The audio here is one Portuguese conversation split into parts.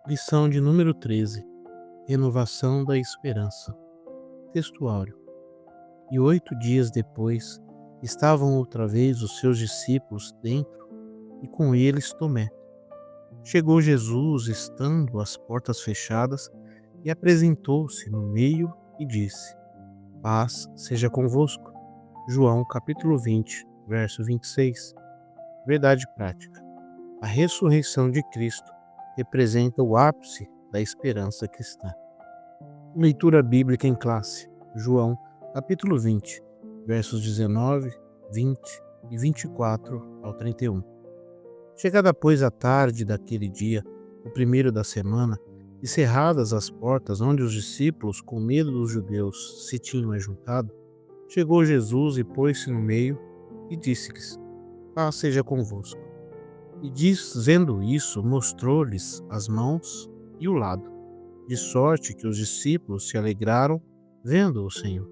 Lição de número 13. Renovação da esperança. Textuário. E 8 dias depois, estavam outra vez os seus discípulos dentro, e com eles Tomé. Chegou Jesus, estando as portas fechadas, e apresentou-se no meio e disse: Paz seja convosco. João capítulo 20, verso 26. Verdade prática. A ressurreição de Cristo representa o ápice da esperança cristã. Leitura bíblica em classe. João, capítulo 20, versos 19, 20 e 24 ao 31. Chegada, pois, a tarde daquele dia, o primeiro da semana, e cerradas as portas onde os discípulos, com medo dos judeus, se tinham ajuntado, chegou Jesus e pôs-se no meio e disse-lhes: Paz seja convosco. E dizendo isso, mostrou-lhes as mãos e o lado, de sorte que os discípulos se alegraram vendo o Senhor.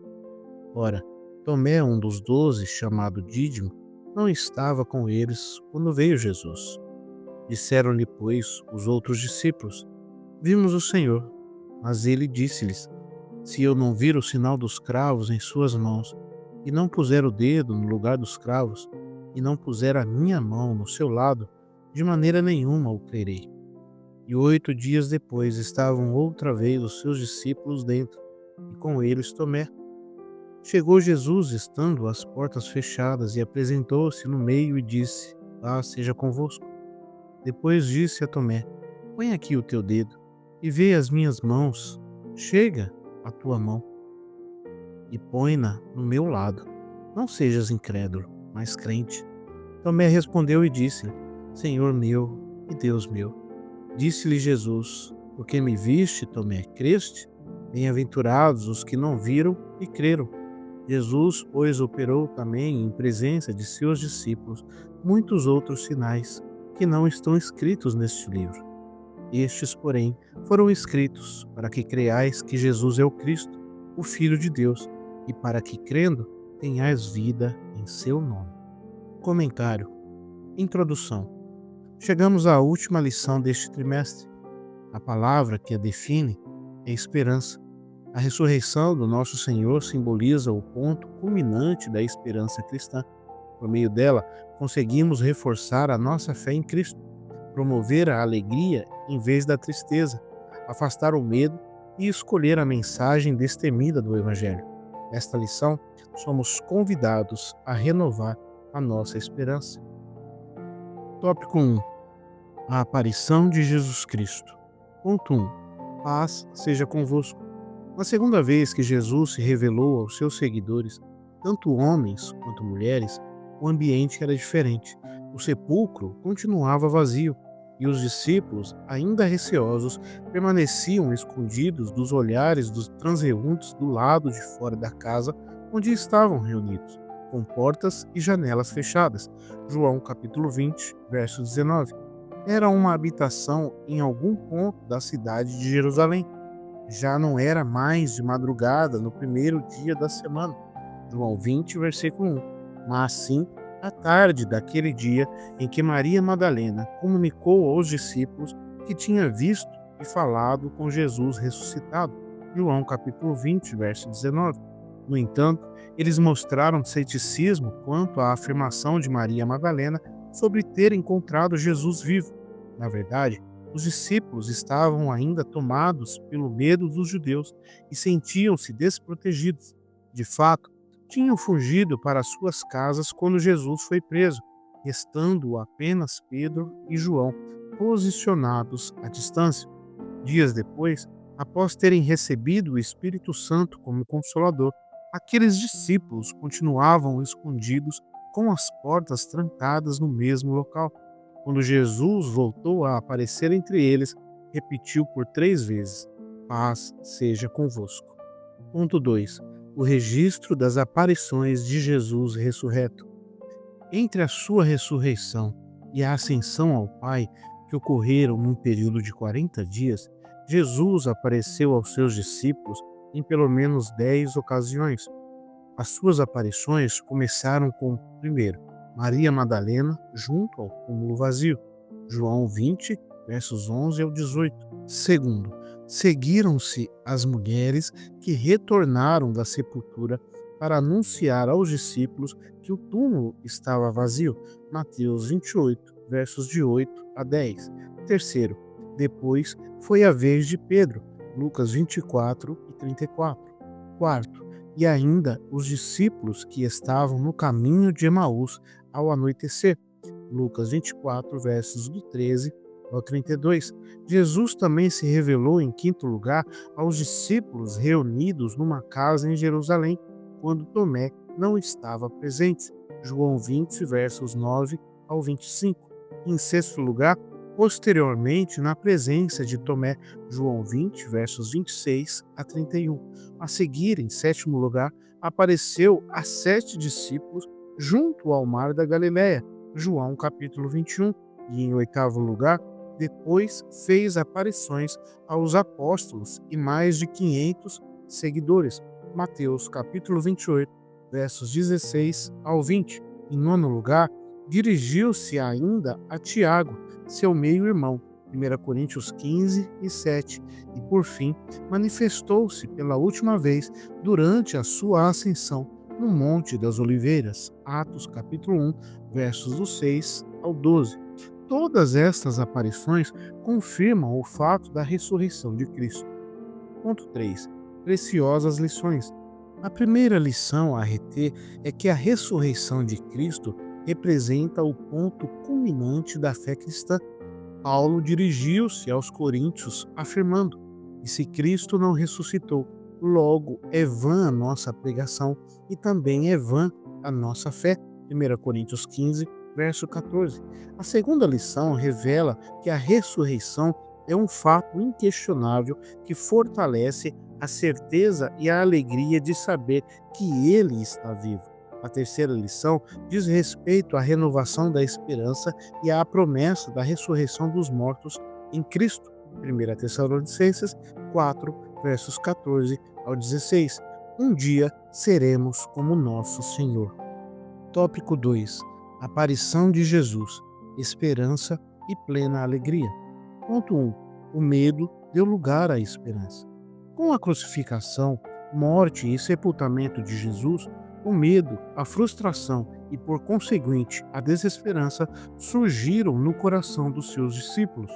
Ora, Tomé, um dos 12, chamado Dídimo, não estava com eles quando veio Jesus. Disseram-lhe, pois, os outros discípulos: Vimos o Senhor. Mas ele disse-lhes: Se eu não vir o sinal dos cravos em suas mãos, e não puser o dedo no lugar dos cravos, e não puser a minha mão no seu lado, de maneira nenhuma o crerei. E 8 dias depois estavam outra vez os seus discípulos dentro, e com eles Tomé. Chegou Jesus, estando as portas fechadas, e apresentou-se no meio e disse: Paz seja convosco. Depois disse a Tomé: Põe aqui o teu dedo, e vê as minhas mãos. Chega a tua mão, e põe-na no meu lado. Não sejas incrédulo, mas crente. Tomé respondeu e disse: Senhor meu e Deus meu. Disse-lhe Jesus: Porque me viste, Tomé, creste? Bem-aventurados os que não viram e creram. Jesus, pois, operou também em presença de seus discípulos muitos outros sinais que não estão escritos neste livro. Estes, porém, foram escritos para que creiais que Jesus é o Cristo, o Filho de Deus, e para que, crendo, tenhais vida em seu nome. Comentário. Introdução. Chegamos à última lição deste trimestre. A palavra que a define é esperança. A ressurreição do nosso Senhor simboliza o ponto culminante da esperança cristã. Por meio dela, conseguimos reforçar a nossa fé em Cristo, promover a alegria em vez da tristeza, afastar o medo e escolher a mensagem destemida do Evangelho. Nesta lição, somos convidados a renovar a nossa esperança. Tópico 1. A aparição de Jesus Cristo. Ponto 1. Paz seja convosco. Na segunda vez que Jesus se revelou aos seus seguidores, tanto homens quanto mulheres, o ambiente era diferente. O sepulcro continuava vazio e os discípulos, ainda receosos, permaneciam escondidos dos olhares dos transeuntes do lado de fora da casa onde estavam reunidos, com portas e janelas fechadas. João capítulo 20, verso 19. Era uma habitação em algum ponto da cidade de Jerusalém. Já não era mais de madrugada no primeiro dia da semana, João 20, versículo 1, mas sim à tarde daquele dia em que Maria Madalena comunicou aos discípulos que tinha visto e falado com Jesus ressuscitado, João capítulo 20, verso 19. No entanto, eles mostraram ceticismo quanto à afirmação de Maria Madalena sobre ter encontrado Jesus vivo. Na verdade, os discípulos estavam ainda tomados pelo medo dos judeus e sentiam-se desprotegidos. De fato, tinham fugido para suas casas quando Jesus foi preso, restando apenas Pedro e João posicionados à distância. Dias depois, após terem recebido o Espírito Santo como Consolador, aqueles discípulos continuavam escondidos com as portas trancadas no mesmo local. Quando Jesus voltou a aparecer entre eles, repetiu por 3 vezes: Paz seja convosco. Ponto 2. O registro das aparições de Jesus ressurreto. Entre a sua ressurreição e a ascensão ao Pai, que ocorreram num período de 40 dias, Jesus apareceu aos seus discípulos em pelo menos 10 ocasiões. As suas aparições começaram com, primeiro, Maria Madalena junto ao túmulo vazio, João 20, versos 11 ao 18. Segundo, seguiram-se as mulheres que retornaram da sepultura para anunciar aos discípulos que o túmulo estava vazio. Mateus 28, versos de 8 a 10. Terceiro, depois foi a vez de Pedro. Lucas 24 e 34. Quarto, e ainda os discípulos que estavam no caminho de Emaús ao anoitecer. Lucas 24, versos do 13 ao 32. Jesus também se revelou em quinto lugar aos discípulos reunidos numa casa em Jerusalém, quando Tomé não estava presente. João 20, versos 9 ao 25. Em sexto lugar, posteriormente, na presença de Tomé, João 20, versos 26 a 31. A seguir, em sétimo lugar, apareceu a 7 discípulos junto ao mar da Galileia, João capítulo 21. E em oitavo lugar, depois fez aparições aos apóstolos e mais de 500 seguidores, Mateus capítulo 28, versos 16 ao 20. Em nono lugar, dirigiu-se ainda a Tiago, seu meio-irmão, 1 Coríntios 15 e 7, e por fim manifestou-se pela última vez durante a sua ascensão no Monte das Oliveiras, Atos capítulo 1, versos do 6 ao 12. Todas estas aparições confirmam o fato da ressurreição de Cristo. Ponto 3. Preciosas lições. A primeira lição a reter é que a ressurreição de Cristo representa o ponto culminante da fé cristã. Paulo dirigiu-se aos coríntios afirmando: "E se Cristo não ressuscitou, logo é vã a nossa pregação e também é vã a nossa fé." 1 Coríntios 15, verso 14. A segunda lição revela que a ressurreição é um fato inquestionável que fortalece a certeza e a alegria de saber que Ele está vivo. A terceira lição diz respeito à renovação da esperança e à promessa da ressurreição dos mortos em Cristo. 1 Tessalonicenses 4, versos 14 ao 16. Um dia seremos como nosso Senhor. Tópico 2. Aparição de Jesus, esperança e plena alegria. Ponto 1. O medo deu lugar à esperança. Com a crucificação, morte e sepultamento de Jesus, o medo, a frustração e, por conseguinte, a desesperança surgiram no coração dos seus discípulos.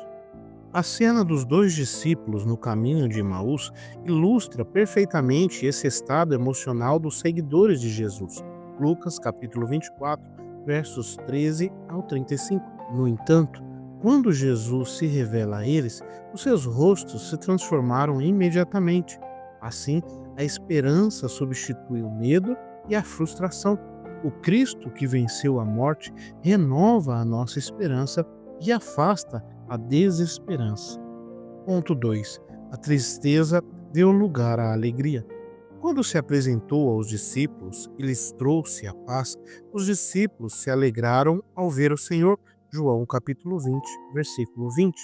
A cena dos dois discípulos no caminho de Emaús ilustra perfeitamente esse estado emocional dos seguidores de Jesus. Lucas capítulo 24, versos 13 ao 35. No entanto, quando Jesus se revela a eles, os seus rostos se transformaram imediatamente. Assim, a esperança substitui o medo e a frustração. O Cristo que venceu a morte renova a nossa esperança e afasta a desesperança. Ponto 2. A tristeza deu lugar à alegria. Quando se apresentou aos discípulos e lhes trouxe a paz, os discípulos se alegraram ao ver o Senhor. João capítulo 20, versículo 20.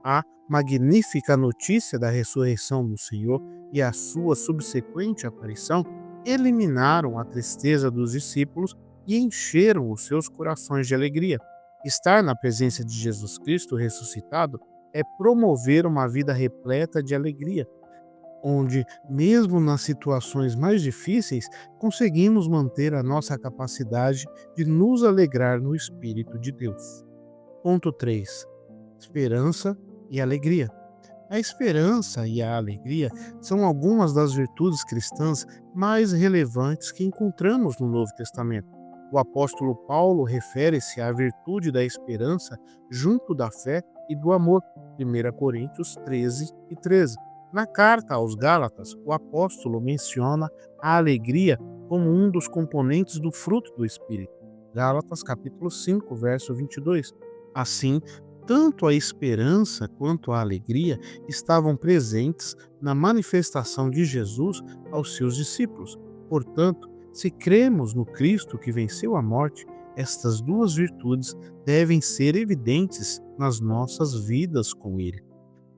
A magnífica notícia da ressurreição do Senhor e a sua subsequente aparição eliminaram a tristeza dos discípulos e encheram os seus corações de alegria. Estar na presença de Jesus Cristo ressuscitado é promover uma vida repleta de alegria, onde, mesmo nas situações mais difíceis, conseguimos manter a nossa capacidade de nos alegrar no Espírito de Deus. Ponto 3. Esperança e alegria. A esperança e a alegria são algumas das virtudes cristãs mais relevantes que encontramos no Novo Testamento. O apóstolo Paulo refere-se à virtude da esperança junto da fé e do amor. 1 Coríntios 13 e 13. Na carta aos Gálatas, o apóstolo menciona a alegria como um dos componentes do fruto do Espírito. Gálatas capítulo 5, verso 22. Assim, tanto a esperança quanto a alegria estavam presentes na manifestação de Jesus aos seus discípulos. Portanto, se cremos no Cristo que venceu a morte, estas duas virtudes devem ser evidentes nas nossas vidas com Ele.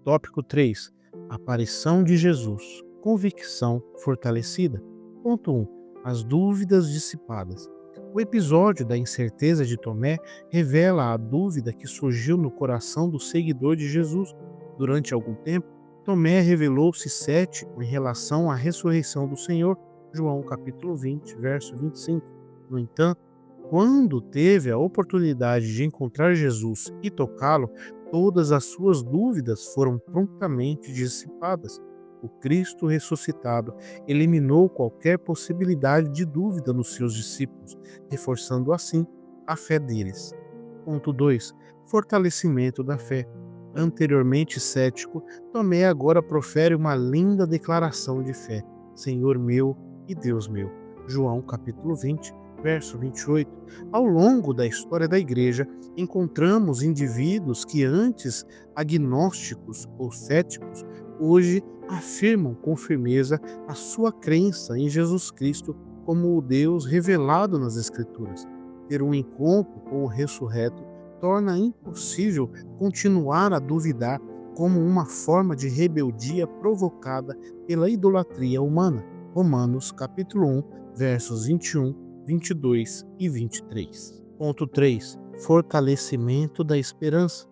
Tópico 3. Aparição de Jesus. Convicção fortalecida. Ponto 1. As dúvidas dissipadas. O episódio da incerteza de Tomé revela a dúvida que surgiu no coração do seguidor de Jesus. Durante algum tempo, Tomé revelou-se cético em relação à ressurreição do Senhor, João capítulo 20, verso 25. No entanto, quando teve a oportunidade de encontrar Jesus e tocá-lo, todas as suas dúvidas foram prontamente dissipadas. O Cristo ressuscitado eliminou qualquer possibilidade de dúvida nos seus discípulos, reforçando assim a fé deles. Ponto 2. Fortalecimento da fé. Anteriormente cético, Tomé agora profere uma linda declaração de fé: Senhor meu e Deus meu. João capítulo 20, verso 28. Ao longo da história da igreja, encontramos indivíduos que antes agnósticos ou céticos, hoje afirmam com firmeza a sua crença em Jesus Cristo como o Deus revelado nas Escrituras. Ter um encontro com o ressurreto torna impossível continuar a duvidar como uma forma de rebeldia provocada pela idolatria humana. Romanos capítulo 1, versos 21, 22 e 23. Ponto 3. Fortalecimento da esperança.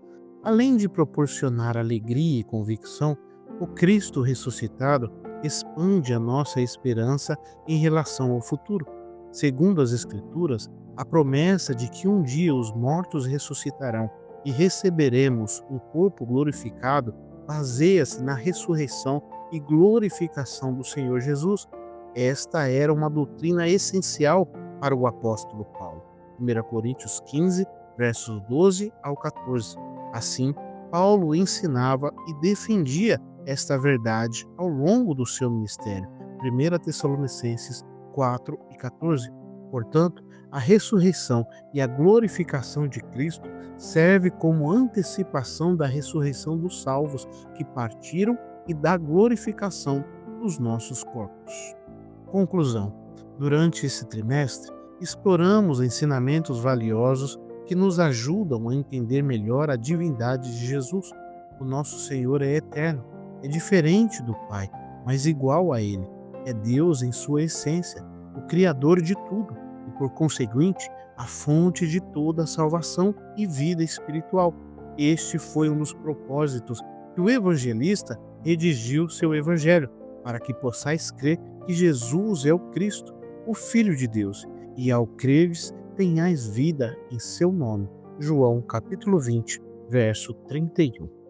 Além de proporcionar alegria e convicção, o Cristo ressuscitado expande a nossa esperança em relação ao futuro. Segundo as Escrituras, a promessa de que um dia os mortos ressuscitarão e receberemos um corpo glorificado baseia-se na ressurreição e glorificação do Senhor Jesus. Esta era uma doutrina essencial para o apóstolo Paulo. 1 Coríntios 15, versos 12 ao 14. Assim, Paulo ensinava e defendia esta verdade ao longo do seu ministério. 1 Tessalonicenses 4 e 14. Portanto, a ressurreição e a glorificação de Cristo serve como antecipação da ressurreição dos salvos que partiram e da glorificação dos nossos corpos. Conclusão. Durante esse trimestre, exploramos ensinamentos valiosos que nos ajudam a entender melhor a divindade de Jesus. O nosso Senhor é eterno, é diferente do Pai, mas igual a Ele. É Deus em sua essência, o Criador de tudo e, por conseguinte, a fonte de toda a salvação e vida espiritual. Este foi um dos propósitos que o evangelista redigiu seu evangelho, para que possais crer que Jesus é o Cristo, o Filho de Deus, e ao creres tenhais vida em seu nome. João capítulo 20, verso 31.